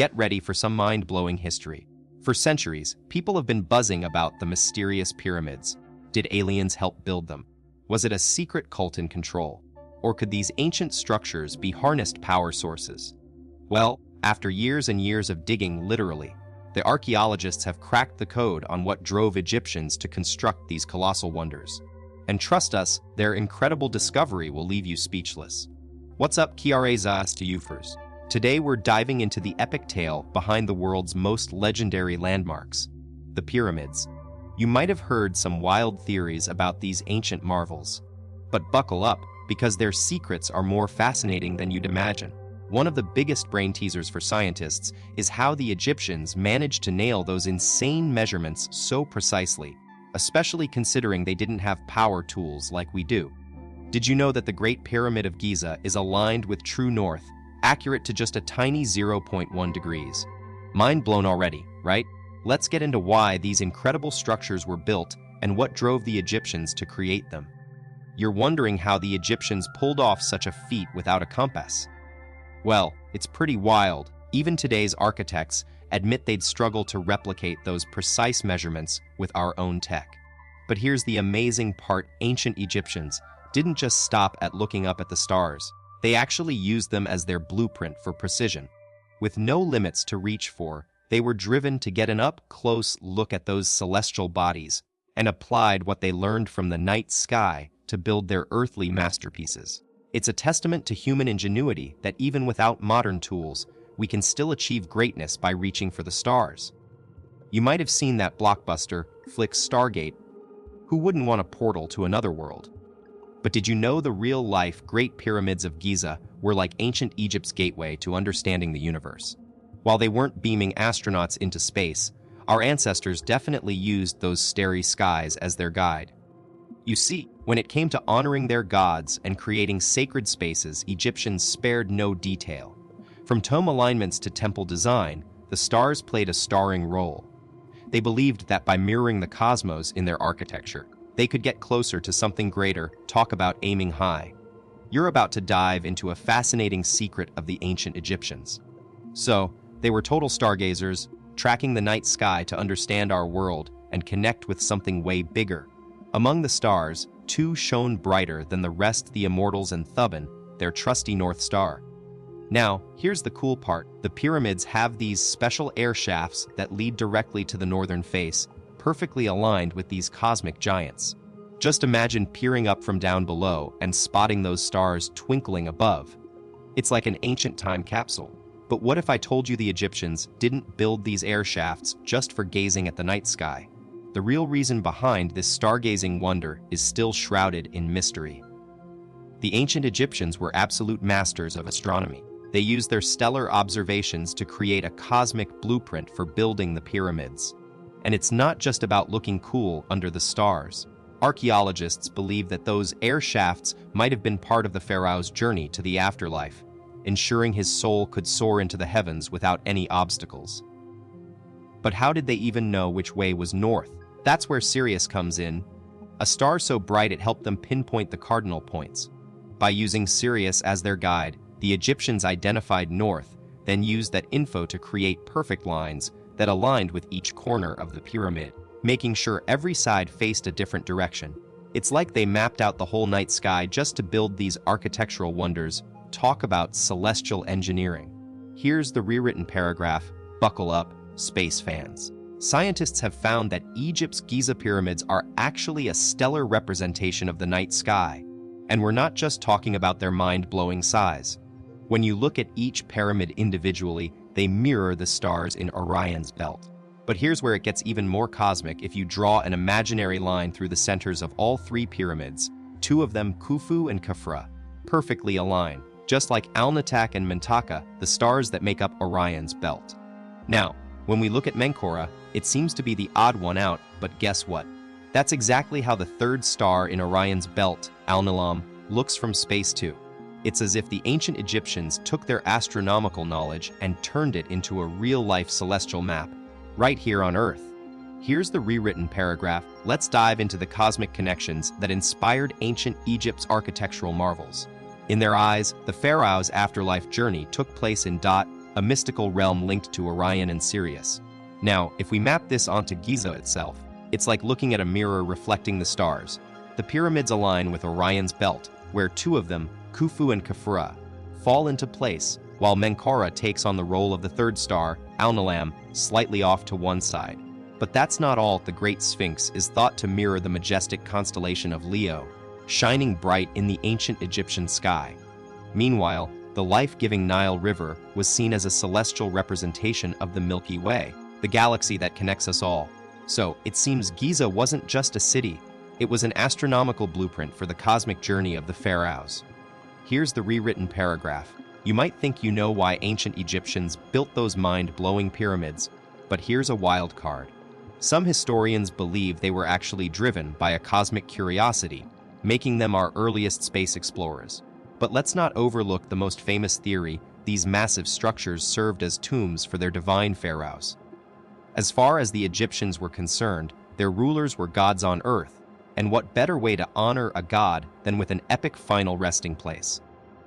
get ready for some mind-blowing history. For centuries, people have been buzzing about the mysterious pyramids. Did aliens help build them? Was it a secret cult in control? Or could these ancient structures be harnessed power sources? Well, after years and years of digging literally, the archaeologists have cracked the code on what drove Egyptians to construct these colossal wonders. And trust us, their incredible discovery will leave you speechless. What's up, Kiarezas to you first? Today we're diving into the epic tale behind the world's most legendary landmarks, the pyramids. You might have heard some wild theories about these ancient marvels. But buckle up, because their secrets are more fascinating than you'd imagine. One of the biggest brain teasers for scientists is how the Egyptians managed to nail those insane measurements so precisely, especially considering they didn't have power tools like we do. Did you know that the Great Pyramid of Giza is aligned with true north, accurate to just a tiny 0.1 degrees? Mind blown already, right? Let's get into why these incredible structures were built and what drove the Egyptians to create them. You're wondering how the Egyptians pulled off such a feat without a compass. Well, it's pretty wild. Even today's architects admit they'd struggle to replicate those precise measurements with our own tech. But here's the amazing part: ancient Egyptians didn't just stop at looking up at the stars. They actually used them as their blueprint for precision. With no limits to reach for, they were driven to get an up-close look at those celestial bodies and applied what they learned from the night sky to build their earthly masterpieces. It's a testament to human ingenuity that even without modern tools, we can still achieve greatness by reaching for the stars. You might have seen that blockbuster flick Stargate. Who wouldn't want a portal to another world? But did you know the real-life Great Pyramids of Giza were like ancient Egypt's gateway to understanding the universe? While they weren't beaming astronauts into space, our ancestors definitely used those starry skies as their guide. You see, when it came to honoring their gods and creating sacred spaces, Egyptians spared no detail. From tomb alignments to temple design, the stars played a starring role. They believed that by mirroring the cosmos in their architecture, they could get closer to something greater. Talk about aiming high. You're about to dive into a fascinating secret of the ancient Egyptians. So, they were total stargazers, tracking the night sky to understand our world and connect with something way bigger. Among the stars, two shone brighter than the rest: the immortals and Thuban, their trusty North Star. Now, here's the cool part. The pyramids have these special air shafts that lead directly to the northern face, perfectly aligned with these cosmic giants. Just imagine peering up from down below and spotting those stars twinkling above. It's like an ancient time capsule. But what if I told you the Egyptians didn't build these air shafts just for gazing at the night sky? The real reason behind this stargazing wonder is still shrouded in mystery. The ancient Egyptians were absolute masters of astronomy. They used their stellar observations to create a cosmic blueprint for building the pyramids. And it's not just about looking cool under the stars. Archaeologists believe that those air shafts might have been part of the pharaoh's journey to the afterlife, ensuring his soul could soar into the heavens without any obstacles. But how did they even know which way was north? That's where Sirius comes in, a star so bright it helped them pinpoint the cardinal points. By using Sirius as their guide, the Egyptians identified north, then used that info to create perfect lines that aligned with each corner of the pyramid, making sure every side faced a different direction. It's like they mapped out the whole night sky just to build these architectural wonders. Talk about celestial engineering. Here's the rewritten paragraph. Buckle up, space fans. Scientists have found that Egypt's Giza pyramids are actually a stellar representation of the night sky. And we're not just talking about their mind-blowing size. When you look at each pyramid individually, they mirror the stars in Orion's belt. But here's where it gets even more cosmic. If you draw an imaginary line through the centers of all three pyramids, two of them, Khufu and Khafra, perfectly align, just like Alnitak and Mentaka, the stars that make up Orion's belt. Now, when we look at Menkora, it seems to be the odd one out, but guess what? That's exactly how the third star in Orion's belt, Alnilam, looks from space too. It's as if the ancient Egyptians took their astronomical knowledge and turned it into a real-life celestial map, right here on Earth. Here's the rewritten paragraph. Let's dive into the cosmic connections that inspired ancient Egypt's architectural marvels. In their eyes, the pharaoh's afterlife journey took place in a mystical realm linked to Orion and Sirius. Now, if we map this onto Giza itself, it's like looking at a mirror reflecting the stars. The pyramids align with Orion's belt, where two of them, Khufu and Khafra, fall into place, while Menkaura takes on the role of the third star, Alnilam, slightly off to one side. But that's not all. The Great Sphinx is thought to mirror the majestic constellation of Leo, shining bright in the ancient Egyptian sky. Meanwhile, the life-giving Nile River was seen as a celestial representation of the Milky Way, the galaxy that connects us all. So, it seems Giza wasn't just a city, it was an astronomical blueprint for the cosmic journey of the pharaohs. Here's the rewritten paragraph. You might think you know why ancient Egyptians built those mind-blowing pyramids, but here's a wild card. Some historians believe they were actually driven by a cosmic curiosity, making them our earliest space explorers. But let's not overlook the most famous theory: these massive structures served as tombs for their divine pharaohs. As far as the Egyptians were concerned, their rulers were gods on earth, and what better way to honor a god than with an epic final resting place?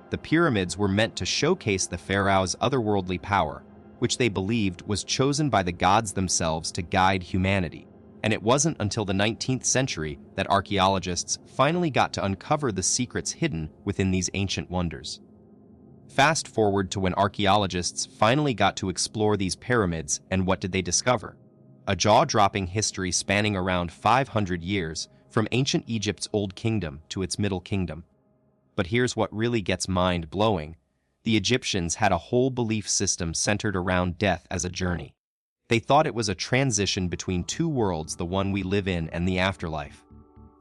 The pyramids were meant to showcase the pharaoh's otherworldly power, which they believed was chosen by the gods themselves to guide humanity. And it wasn't until the 19th century that archaeologists finally got to uncover the secrets hidden within these ancient wonders. Fast forward to when archaeologists finally got to explore these pyramids, and what did they discover? A jaw-dropping history spanning around 500 years, from ancient Egypt's Old Kingdom to its Middle Kingdom. But here's what really gets mind-blowing. The Egyptians had a whole belief system centered around death as a journey. They thought it was a transition between two worlds, the one we live in and the afterlife.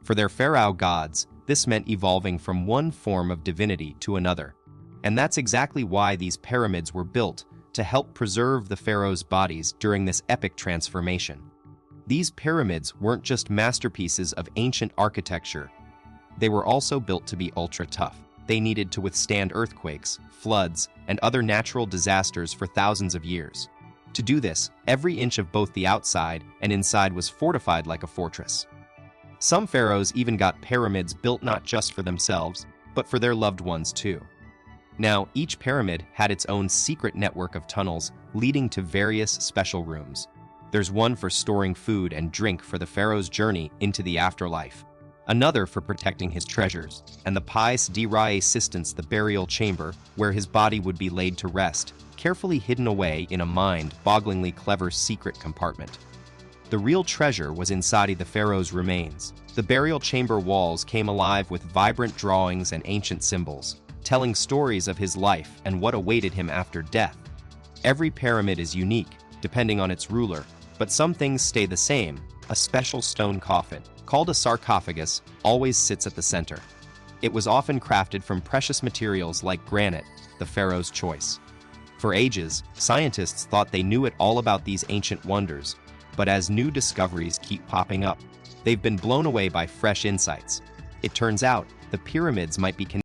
For their pharaoh gods, this meant evolving from one form of divinity to another. And that's exactly why these pyramids were built, to help preserve the pharaoh's bodies during this epic transformation. These pyramids weren't just masterpieces of ancient architecture. They were also built to be ultra-tough. They needed to withstand earthquakes, floods, and other natural disasters for thousands of years. To do this, every inch of both the outside and inside was fortified like a fortress. Some pharaohs even got pyramids built not just for themselves, but for their loved ones too. Now, each pyramid had its own secret network of tunnels leading to various special rooms. There's one for storing food and drink for the pharaoh's journey into the afterlife, another for protecting his treasures, and the Pies de Resistance, the burial chamber, where his body would be laid to rest, carefully hidden away in a mind-bogglingly clever secret compartment. The real treasure was inside the pharaoh's remains. The burial chamber walls came alive with vibrant drawings and ancient symbols, telling stories of his life and what awaited him after death. Every pyramid is unique, depending on its ruler, but some things stay the same. A special stone coffin, called a sarcophagus, always sits at the center. It was often crafted from precious materials like granite, the pharaoh's choice. For ages, scientists thought they knew it all about these ancient wonders, but as new discoveries keep popping up, they've been blown away by fresh insights. It turns out, the pyramids might be connected